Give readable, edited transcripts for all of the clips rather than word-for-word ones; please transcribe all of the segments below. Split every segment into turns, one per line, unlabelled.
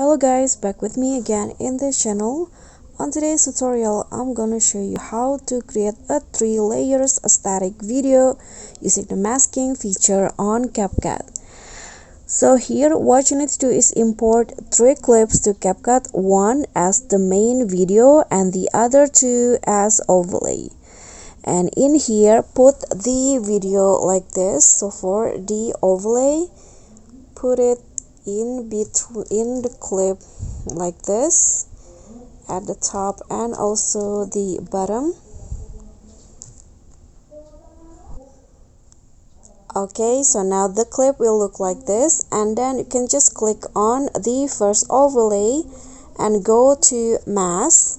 Hello guys, back with me again in this channel. On today's tutorial, I'm gonna show you how to create a 3 layers static video using the masking feature on CapCut. So here what you need to do is import 3 clips to CapCut, one as the main video and the other 2 as overlay. And in here put the video like this. So for the overlay, put it in between the clip like this at the top and also the bottom. Okay, so now the clip will look like this, and then you can just click on the first overlay and go to mask,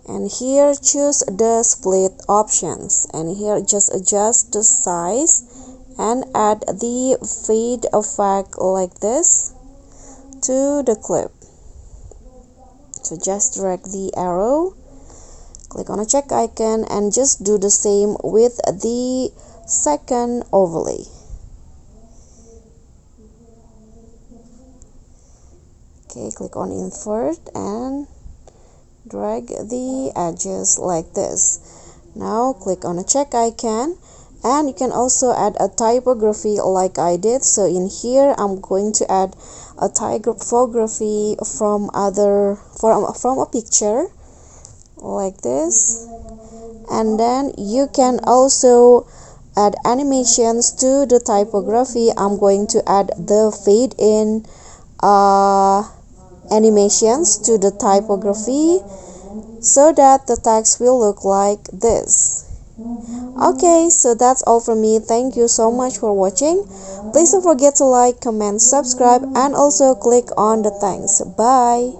and here choose the split options, and here just adjust the size and add the fade effect like this to the clip. So just drag the arrow, click on a check icon, and just do the same with the second overlay. Okay, click on invert and drag the edges like this. Now click on a check icon, and you can also add a typography like I did. So in here I'm going to add a typography from a picture like this, and then you can also add animations to the typography. I'm going to add the fade in animations to the typography so that the text will look like this. Okay, so that's all from me. Thank you so much for watching. Please don't forget to like, comment, subscribe, and also click on the thanks. Bye.